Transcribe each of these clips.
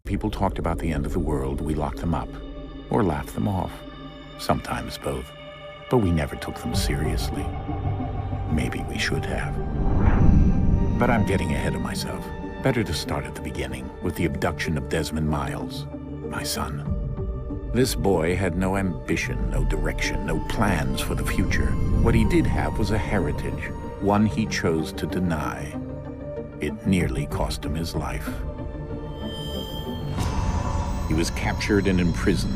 people talked about the end of the world, we locked them up, or laughed them off. Sometimes both. But we never took them seriously. Maybe we should have. But I'm getting ahead of myself. Better to start at the beginning, with the abduction of Desmond Miles, my son. This boy had no ambition, no direction, no plans for the future. What he did have was a heritage, one he chose to deny. It nearly cost him his life. He was captured and imprisoned.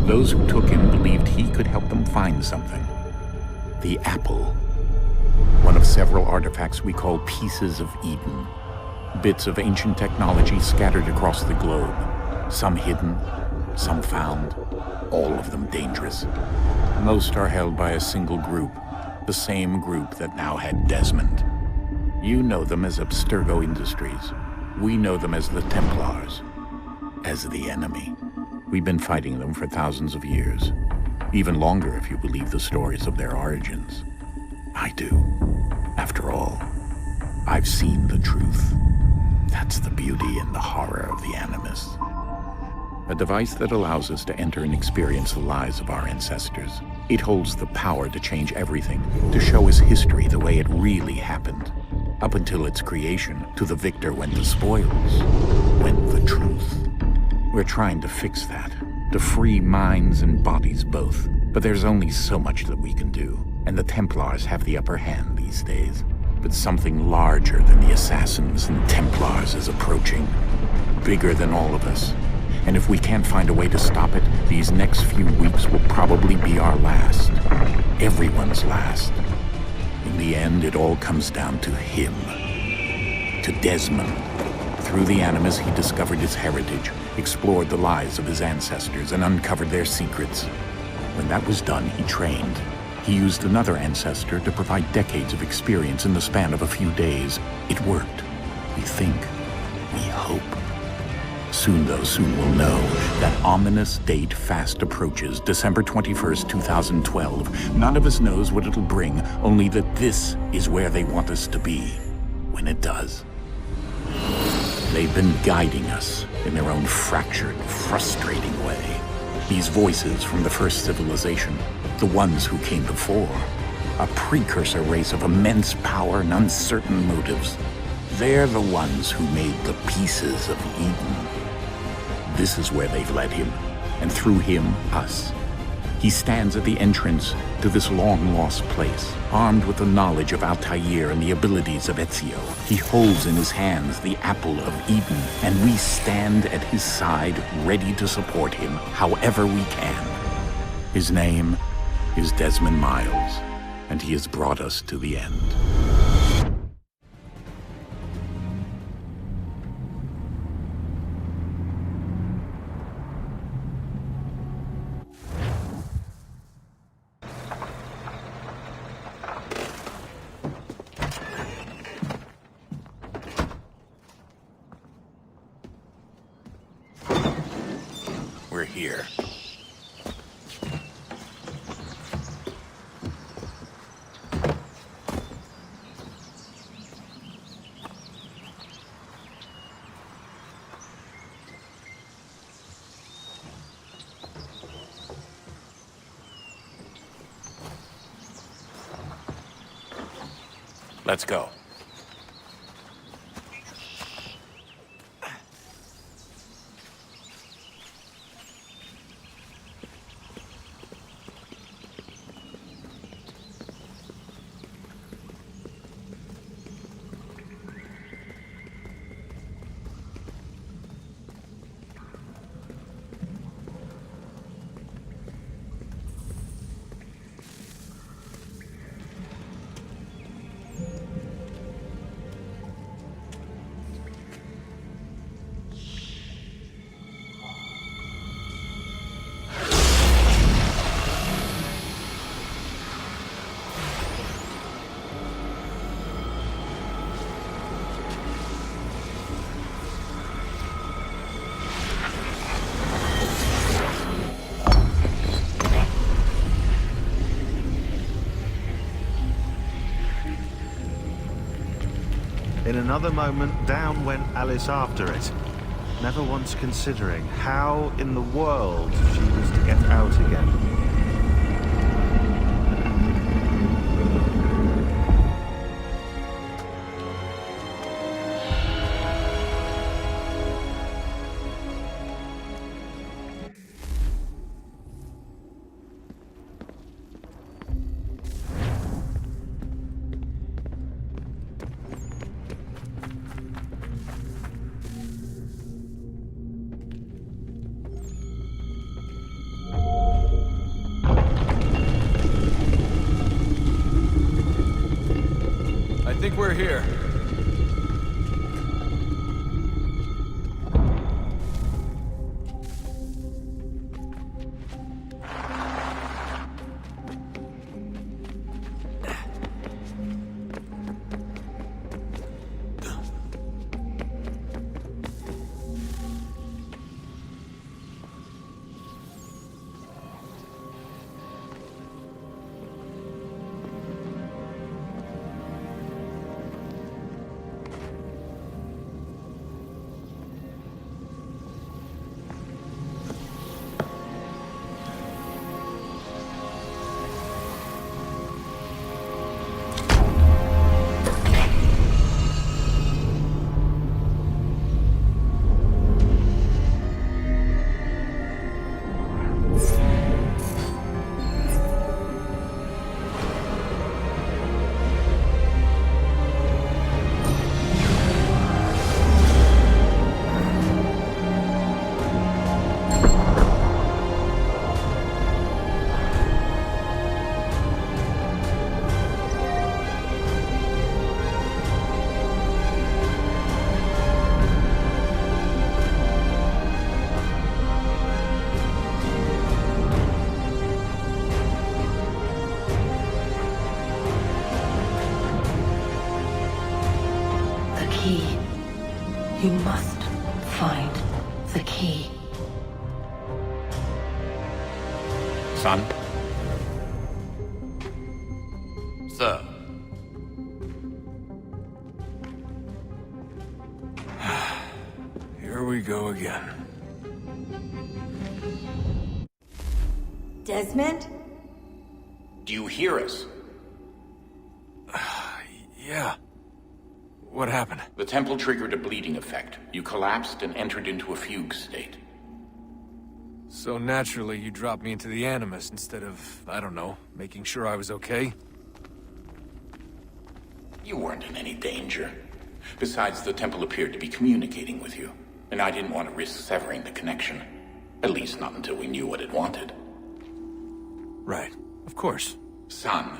Those who took him believed he could help them find something. The apple. One of several artifacts we call pieces of Eden. Bits of ancient technology scattered across the globe. Some hidden, some found, all of them dangerous. Most are held by a single group, the same group that now had Desmond. You know them as Abstergo Industries. We know them as the Templars, as the enemy. We've been fighting them for thousands of years, even longer if you believe the stories of their origins. I do. After all, I've seen the truth. That's the beauty and the horror of the Animus. A device that allows us to enter and experience the lives of our ancestors. It holds the power to change everything, to show us history the way it really happened. Up until its creation, to the victor went the spoils, went the truth. We're trying to fix that, to free minds and bodies both. But there's only so much that we can do, and the Templars have the upper hand these days. But something larger than the Assassins and Templars is approaching, bigger than all of us. And if we can't find a way to stop it, these next few weeks will probably be our last. Everyone's last. In the end, it all comes down to him. To Desmond. Through the Animus, he discovered his heritage, explored the lives of his ancestors, and uncovered their secrets. When that was done, he trained. He used another ancestor to provide decades of experience in the span of a few days. It worked. We think. We hope. Soon, though, soon we'll know. That ominous date fast approaches, December 21st, 2012. None of us knows what it'll bring, only that this is where they want us to be, when it does. They've been guiding us in their own fractured, frustrating way. These voices from the first civilization, the ones who came before, a precursor race of immense power and uncertain motives. They're the ones who made the pieces of Eden. This is where they've led him, and through him, us. He stands at the entrance to this long-lost place, armed with the knowledge of Altair and the abilities of Ezio. He holds in his hands the apple of Eden, and we stand at his side, ready to support him however we can. His name is Desmond Miles, and he has brought us to the end. We're here. Let's go. In another moment, down went Alice after it. never once considering how in the world she was to get out again. I think we're here. You must find the key. Son? Sir. Here we go again. Desmond? Do you hear us? Yeah. What happened? The temple triggered a bleeding effect. You collapsed and entered into a fugue state. So naturally, you dropped me into the Animus instead of, I don't know, making sure I was okay? You weren't in any danger. Besides, the temple appeared to be communicating with you, and I didn't want to risk severing the connection. At least not until we knew what it wanted. Right. Of course. Son,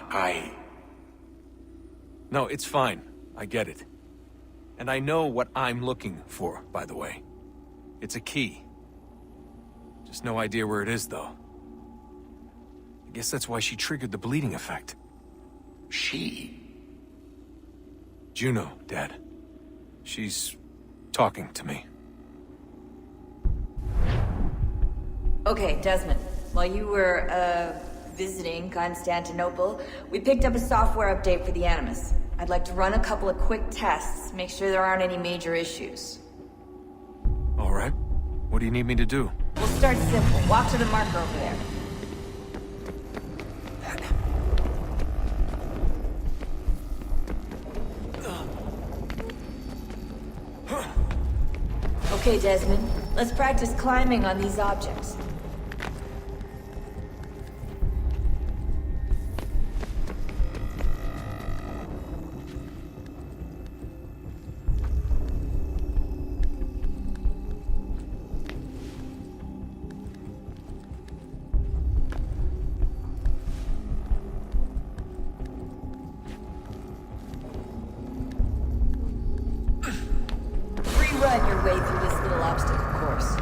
No, it's fine. I get it. And I know what I'm looking for, by the way. It's a key. Just no idea where it is, though. I guess that's why she triggered the bleeding effect. She? Juno, Dad. She's talking to me. Okay, Desmond. While you were, visiting Constantinople, we picked up a software update for the Animus. I'd like to run a couple of quick tests, make sure there aren't any major issues. All right. What do you need me to do? We'll start simple. Walk to the marker over there. Okay, Desmond. Let's practice climbing on these objects. Run your way through this little obstacle course.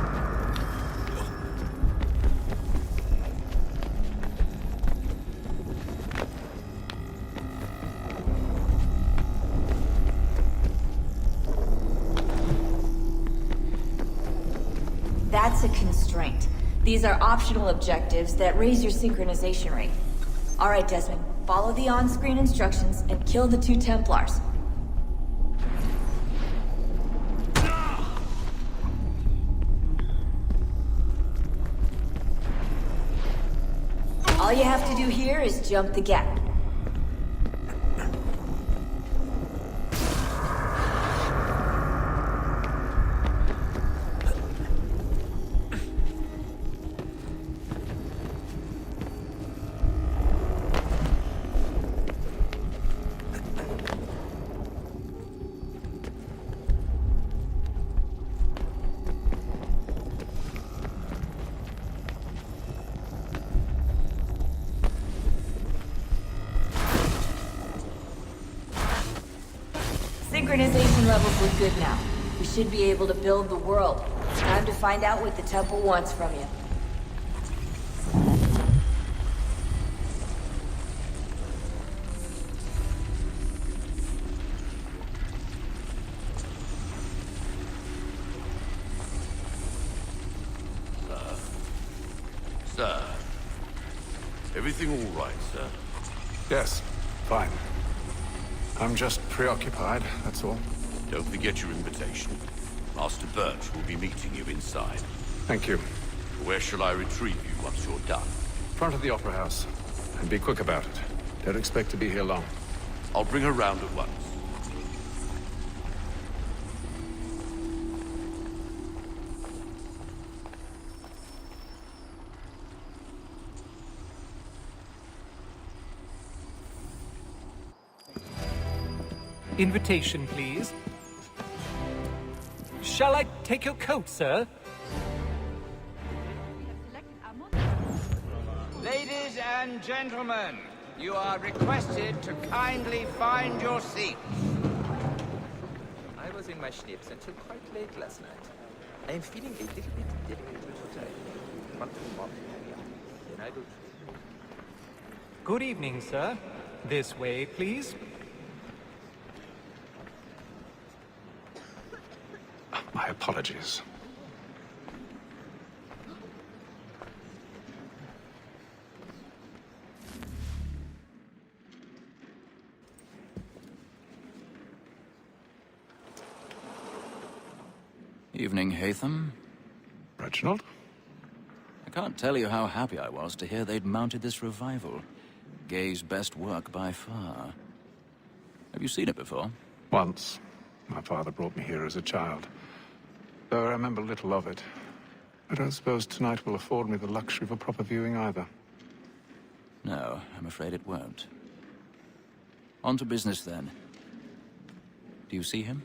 That's a constraint. These are optional objectives that raise your synchronization rate. All right, Desmond. Follow the on-screen instructions and kill the 2 Templars. All you have to do here is jump the gap. Synchronization levels look good now. We should be able to build the world. Time to find out what the temple wants from you. Sir. Everything all right, sir? Yes, fine. I'm just preoccupied, that's all. Don't forget your invitation. Master Birch will be meeting you inside. Thank you. Where shall I retrieve you once you're done? Front of the Opera House. And be quick about it. Don't expect to be here long. I'll bring her round at once. Invitation, please. Shall I take your coat, sir? Ladies and gentlemen, you are requested to kindly find your seats. I was in my schnips until quite late last night. I am feeling a little bit delicate today. Want to mop? Then I do. Good evening, sir. This way, please. My apologies. Evening, Hatham. Reginald? I can't tell you how happy I was to hear they'd mounted this revival. Gay's best work by far. Have you seen it before? Once. My father brought me here as a child. Though I remember little of it. I don't suppose tonight will afford me the luxury of a proper viewing either. No, I'm afraid it won't. On to business, then. Do you see him?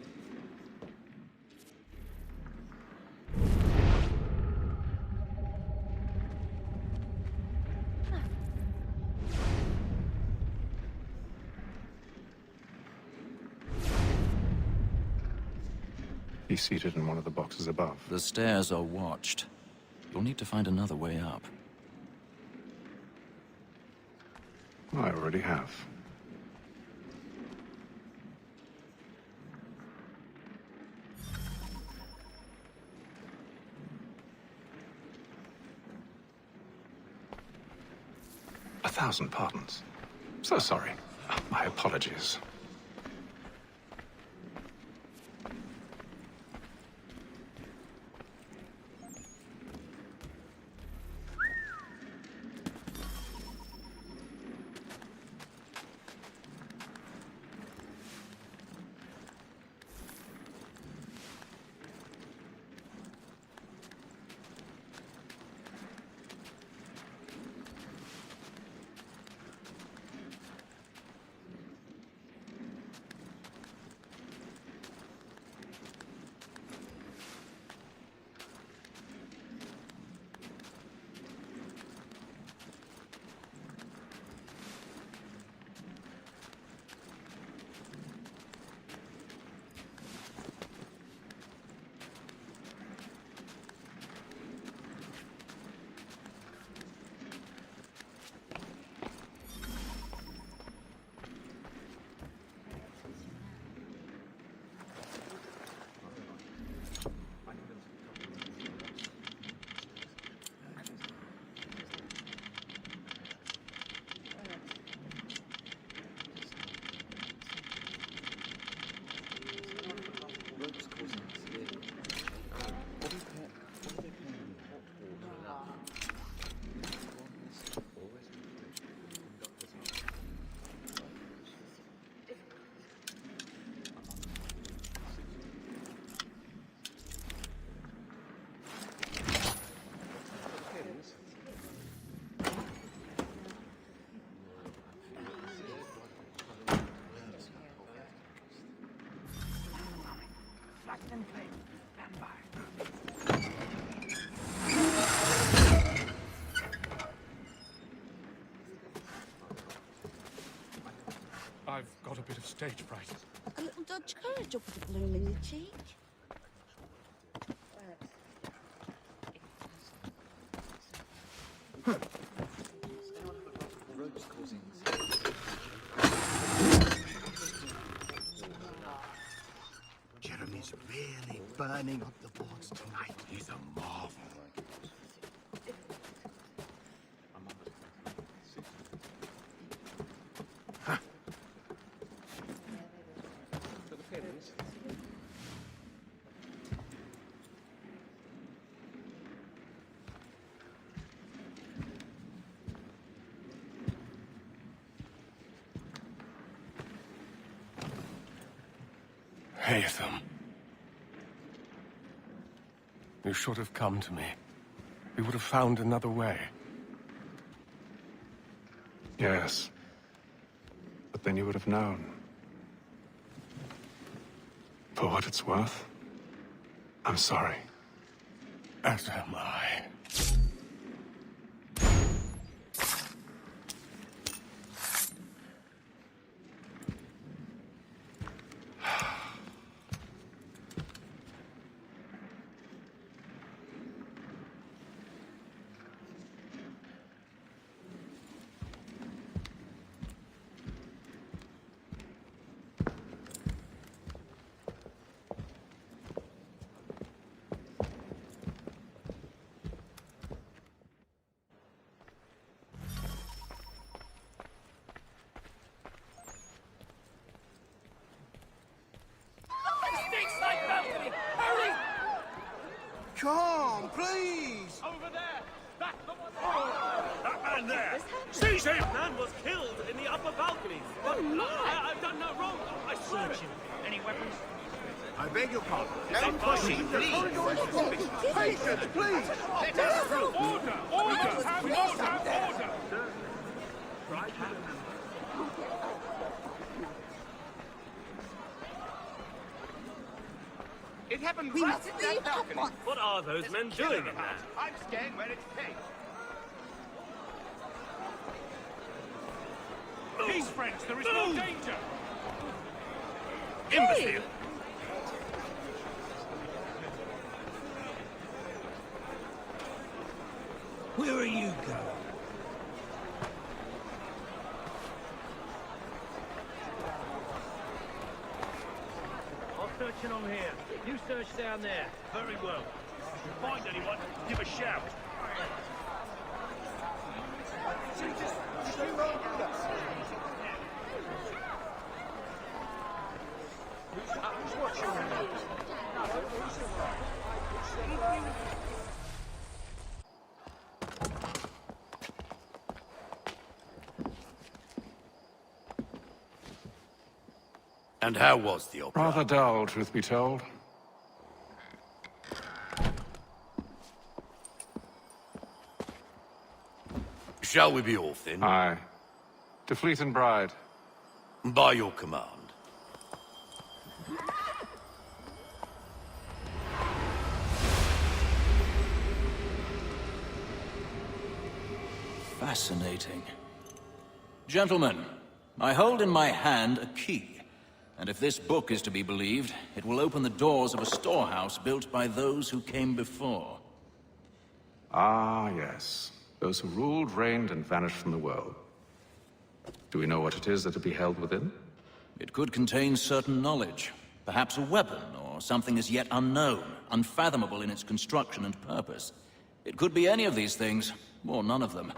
He's seated in one of the boxes above. The stairs are watched. You'll need to find another way up. I already have. A thousand pardons. So sorry. My apologies. stage fright. A little dodge courage will put a bloom in your cheek. Jeremy's really burning up the boards tonight. He's a marvel. Haytham. You should have come to me. We would have found another way. Yes. But then you would have known. For what it's worth, I'm sorry. As am I. Come, please! Over there! That's the one! That man there! Seize him! Man was killed in the upper balcony. But I've done no wrong. I swear it. Any weapons? I beg your pardon. No pushing, please! Patience, please! Let us through! Order! Order! Have order! Right hand. It happened right at that balcony. What are those men doing in there? I'm staying where it's safe. Peace, friends. There is no danger. Hey. Imbecile. Where are you going? I'll search along here. You search down there. Very well. If you find anyone, give a shout. And how was the opera? Rather dull, truth be told. Shall we be off then? Aye. To Fleet and Bride. By your command. Fascinating. Gentlemen, I hold in my hand a key. And if this book is to be believed, it will open the doors of a storehouse built by those who came before. Ah, yes. Those who ruled, reigned, and vanished from the world. Do we know what it is that will be held within? It could contain certain knowledge. Perhaps a weapon, or something as yet unknown, unfathomable in its construction and purpose. It could be any of these things, or none of them.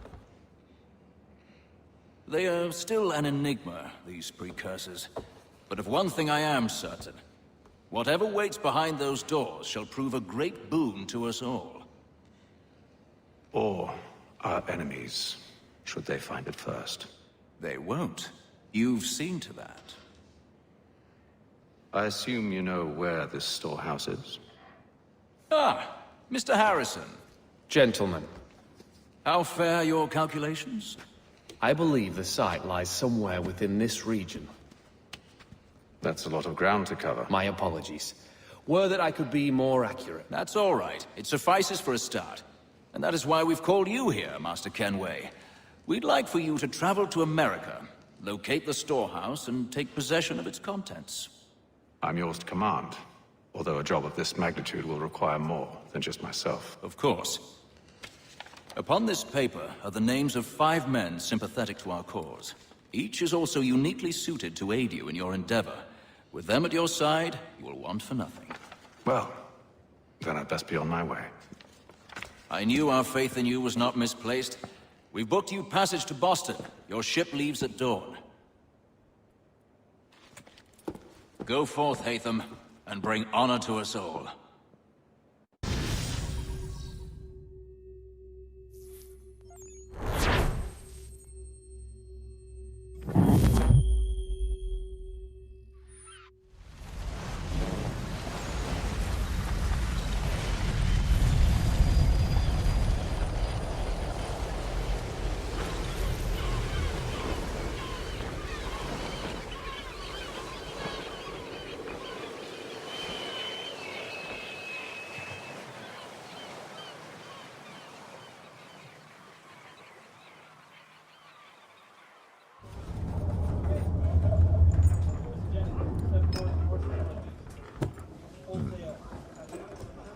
They are still an enigma, these precursors. But of one thing I am certain. Whatever waits behind those doors shall prove a great boon to us all. Or our enemies, should they find it first. They won't. You've seen to that. I assume you know where this storehouse is? Ah, Mr. Harrison. Gentlemen, How fare your calculations? I believe the site lies somewhere within this region. That's a lot of ground to cover. My apologies. Were that I could be more accurate. That's all right. It suffices for a start. And that is why we've called you here, Master Kenway. We'd like for you to travel to America, Locate the storehouse and take possession of its contents. I'm yours to command, although a job of this magnitude will require more than just myself. Of course. Upon this paper are the names of 5 men sympathetic to our cause. Each is also uniquely suited to aid you in your endeavor. With them at your side, you will want for nothing. Well, then I'd best be on my way. I knew our faith in you was not misplaced. We've booked you passage to Boston. Your ship leaves at dawn. Go forth, Hatham, and bring honor to us all.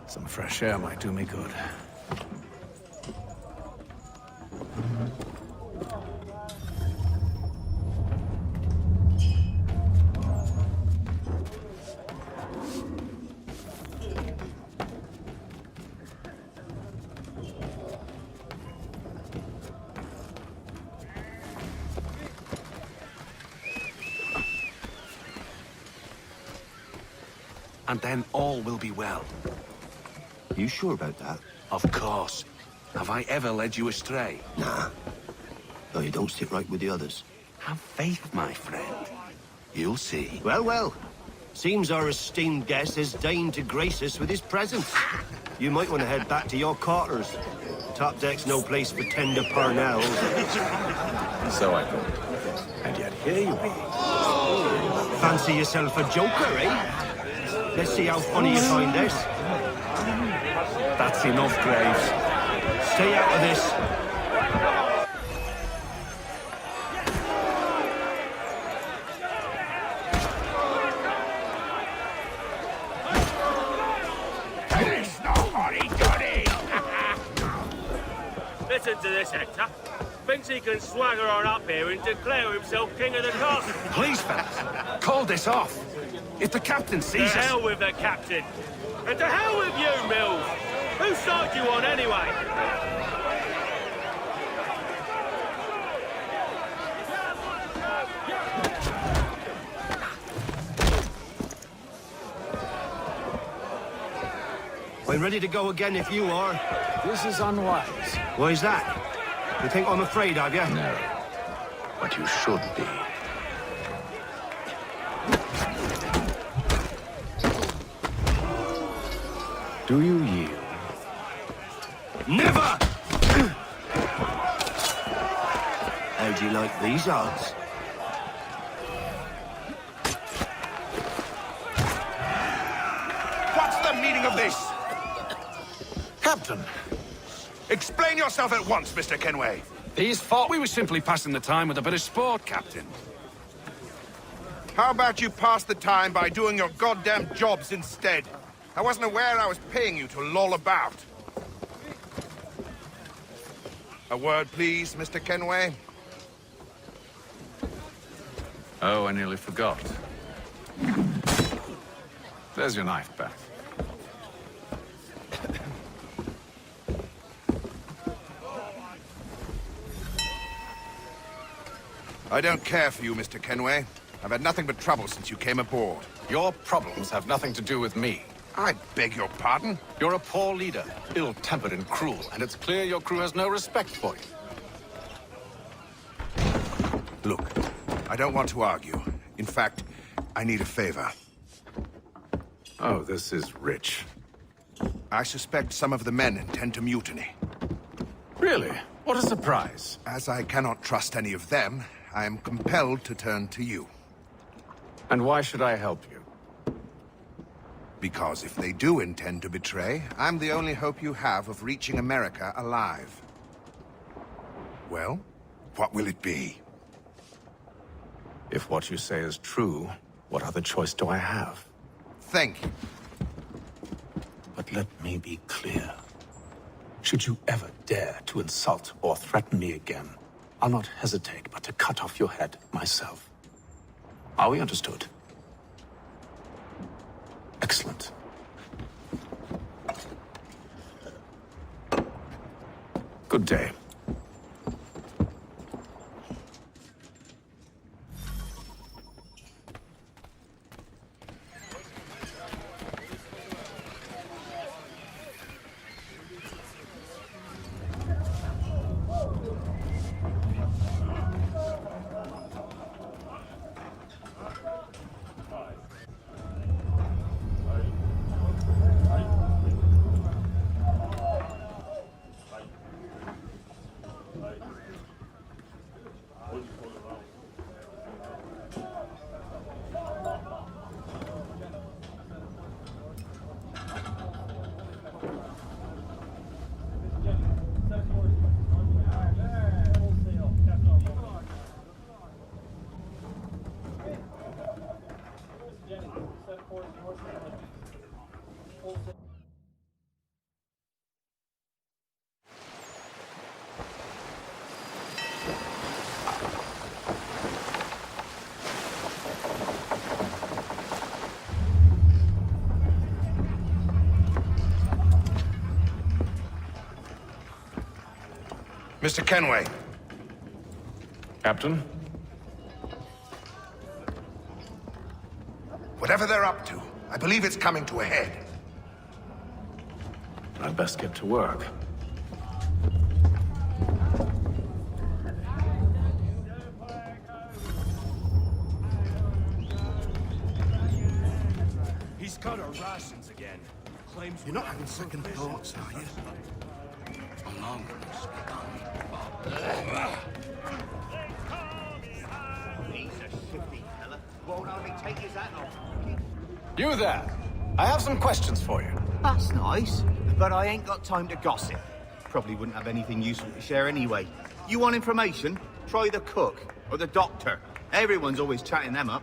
Some fresh air might do me good. And then all will be well. You sure about that? Of course. Have I ever led you astray? Nah. No, you don't stick right with the others. Have faith, my friend. You'll see. Well, well. Seems our esteemed guest has deigned to grace us with his presence. You might want to head back to your quarters. Top deck's no place for tender parnells. So I thought. And yet here you are. Fancy yourself a joker, eh? Let's see how funny you find this. That's enough, Graves. Stay out of this. It's not hotty-toddy! Listen to this, Hector. Thinks he can swagger on up here and declare himself king of the castle. Please, fellas, call this off. If the captain sees us... To hell with the captain. And to hell with you, Mills. Whose side you on, anyway? I'm ready to go again if you are. This is unwise. Why's that? You think I'm afraid of you? No. But you should be. Do you yield? Never! How'd you like these odds? What's the meaning of this? Captain! Explain yourself at once, Mr. Kenway. These thought we were simply passing the time with a bit of sport, Captain. How about you pass the time by doing your goddamn jobs instead? I wasn't aware I was paying you to loll about. A word, please, Mr. Kenway. Oh, I nearly forgot. There's your knife back. I don't care for you, Mr. Kenway. I've had nothing but trouble since you came aboard. Your problems have nothing to do with me. I beg your pardon? You're a poor leader, ill-tempered and cruel, and it's clear your crew has no respect for you. Look, I don't want to argue. In fact, I need a favor. Oh, this is rich. I suspect some of the men intend to mutiny. Really? What a surprise. As I cannot trust any of them, I am compelled to turn to you. And why should I help you? Because if they do intend to betray, I'm the only hope you have of reaching America alive. Well, what will it be? If what you say is true, what other choice do I have? Think. But let me be clear. Should you ever dare to insult or threaten me again, I'll not hesitate but to cut off your head myself. Are we understood? Excellent. Good day. Mr. Kenway. Captain? Whatever they're up to, I believe it's coming to a head. I'd best get to work. He's got our rations again. Claims you're not having second thoughts, are you? He's a shifty fella. Won't only take his hat off. You there! I have some questions for you. That's nice, but I ain't got time to gossip. Probably wouldn't have anything useful to share anyway. You want information? Try the cook or the doctor. Everyone's always chatting them up.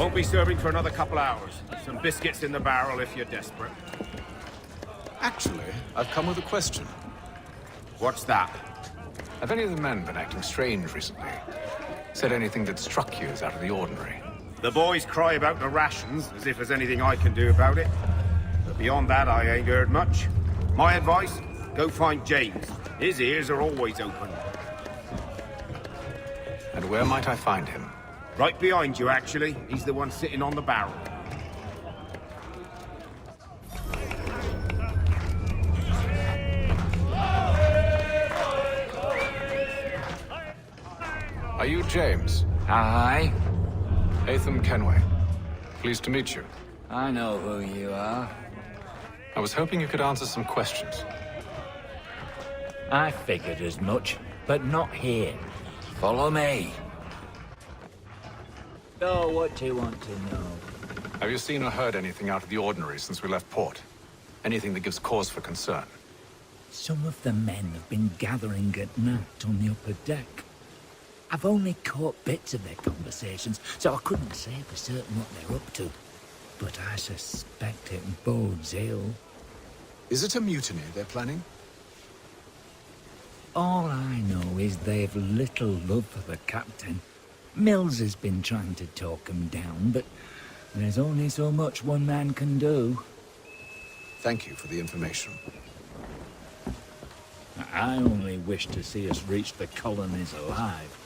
Won't be serving for another couple hours. Some biscuits in the barrel if you're desperate. Actually, I've come with a question. What's that? Have any of the men been acting strange recently? Said anything that struck you as out of the ordinary? The boys cry about the rations, as if there's anything I can do about it. But beyond that, I ain't heard much. My advice, go find James. His ears are always open. And where might I find him? Right behind you, actually. He's the one sitting on the barrel. Are you James? Aye. Atham Kenway. Pleased to meet you. I know who you are. I was hoping you could answer some questions. I figured as much, but not here. Follow me. So, what do you want to know? Have you seen or heard anything out of the ordinary since we left port? Anything that gives cause for concern? Some of the men have been gathering at night on the upper deck. I've only caught bits of their conversations, so I couldn't say for certain what they're up to. But I suspect it bodes ill. Is it a mutiny they're planning? All I know is they've little love for the captain. Mills has been trying to talk him down, but there's only so much one man can do. Thank you for the information. I only wish to see us reach the colonies alive.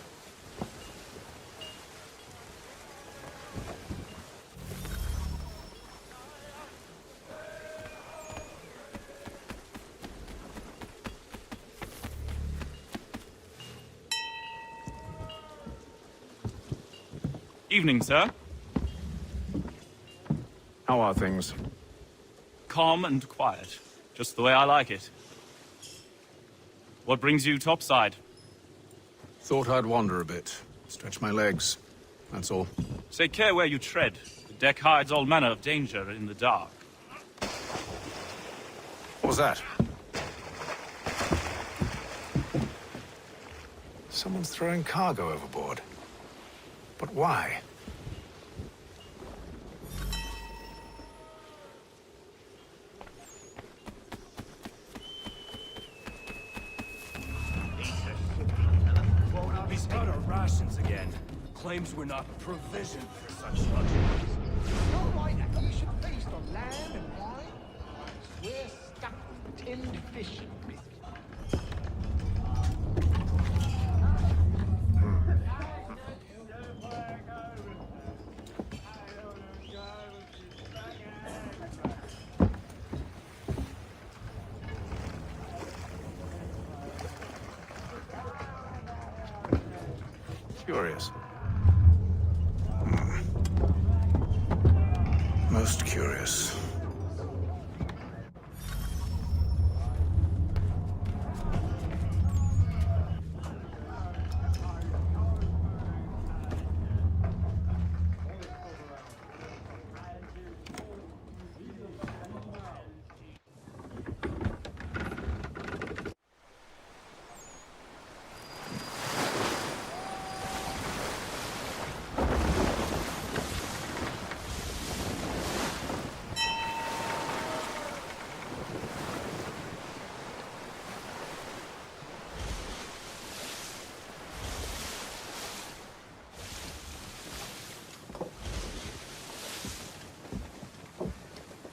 Evening, sir. How are things? Calm and quiet. Just the way I like it. What brings you topside? Thought I'd wander a bit. Stretch my legs. That's all. Take care where you tread. The deck hides all manner of danger in the dark. What was that? Someone's throwing cargo overboard. But why? He's got our rations again. Claims we're not provisioned for such luxuries. You're right, you should feast on lamb and wine. We're stuck with tinned fish and biscuits. Curious. Most curious.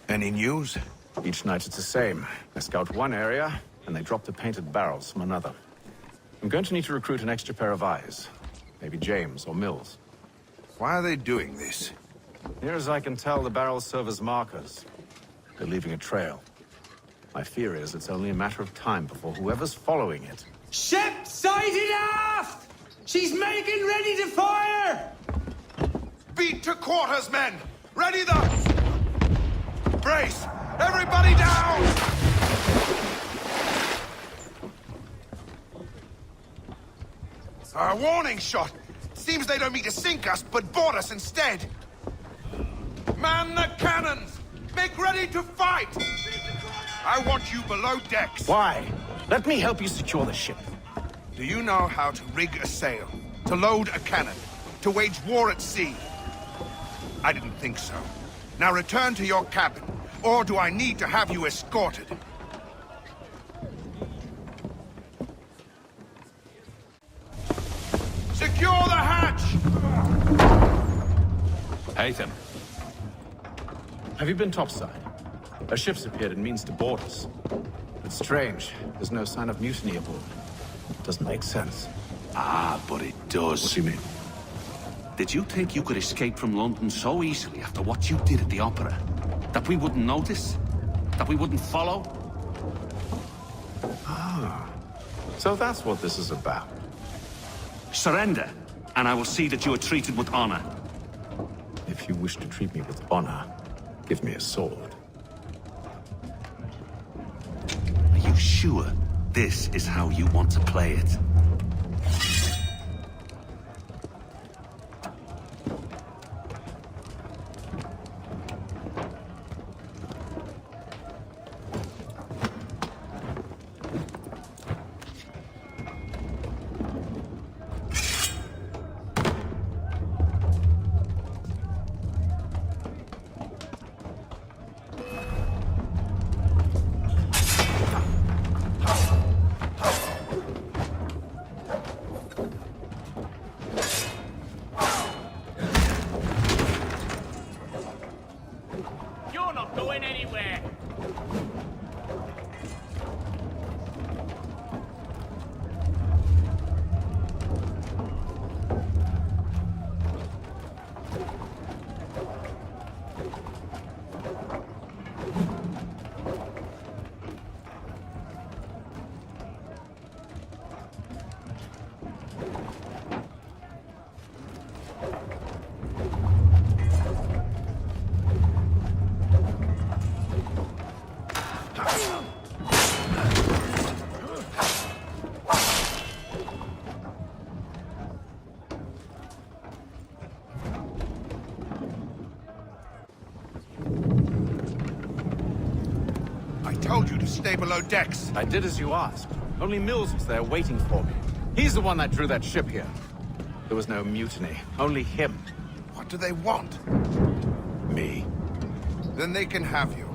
Any news? Each night it's the same. They scout one area, and they drop the painted barrels from another. I'm going to need to recruit an extra pair of eyes. Maybe James or Mills. Why are they doing this? Near as I can tell, the barrels serve as markers. They're leaving a trail. My fear is it's only a matter of time before whoever's following it... Ship sighted aft! She's making ready to fire! Beat to quarters, men! Ready the... Brace! Everybody down! A warning shot! Seems they don't mean to sink us, but board us instead! Man the cannons! Make ready to fight! I want you below decks! Why? Let me help you secure the ship. Do you know how to rig a sail? To load a cannon? To wage war at sea? I didn't think so. Now return to your cabin, or do I need to have you escorted? Secure the hatch! Haytham. Have you been topside? A ship's appeared and means to board us. It's strange. There's no sign of mutiny aboard. Doesn't make sense. Ah, but it does. What do you mean? Did you think you could escape from London so easily after what you did at the opera? That we wouldn't notice? That we wouldn't follow? Ah. So that's what this is about. Surrender, and I will see that you are treated with honor. If you wish to treat me with honor, give me a sword. Are you sure this is how you want to play it? I told you to stay below decks. I did as you asked. Only Mills was there waiting for me. He's the one that drew that ship here. There was no mutiny, only him. What do they want? Me. Then they can have you.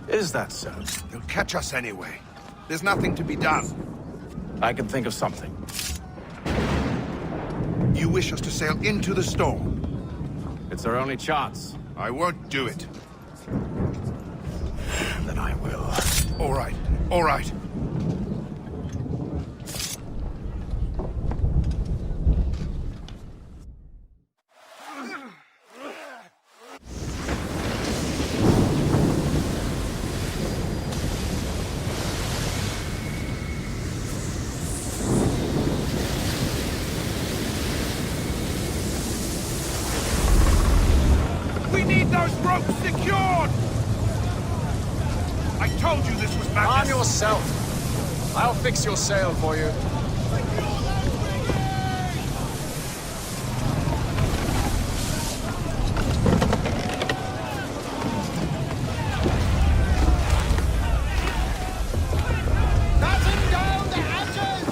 Is that so? They'll catch us anyway. There's nothing to be done. I can think of something. You wish us to sail into the storm? It's our only chance. I won't do it. Then I will. All right, all right. Those ropes secured! I told you this was madness. Arm yourself. I'll fix your sail for you. Batten down the hatches!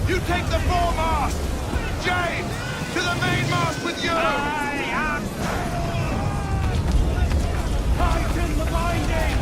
You take the foremast! James, to the mainmast with you! Tighten the binding!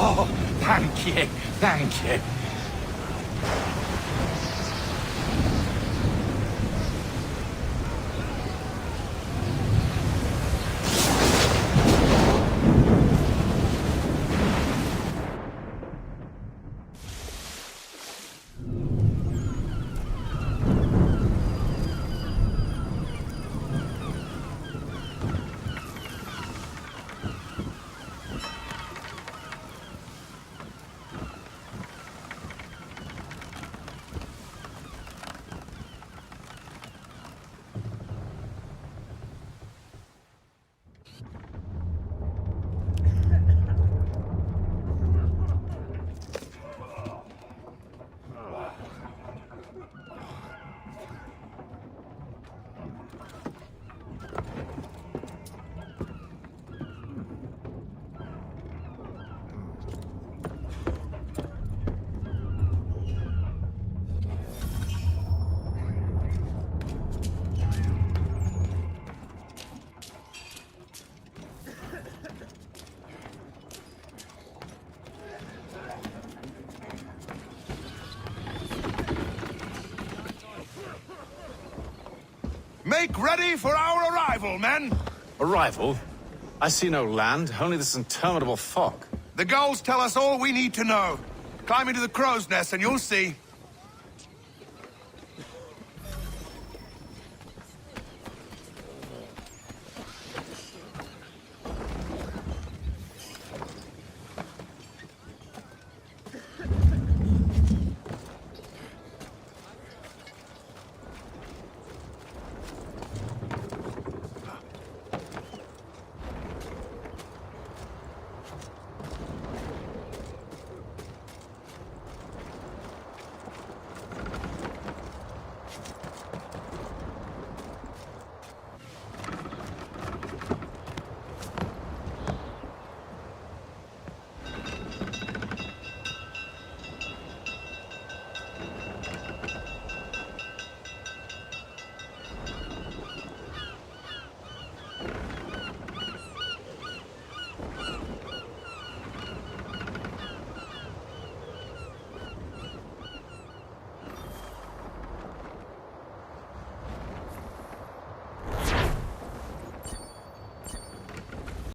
Oh, thank you, thank you. Make ready for our arrival, men! Arrival? I see no land, only this interminable fog. The gulls tell us all we need to know. Climb into the crow's nest and you'll see.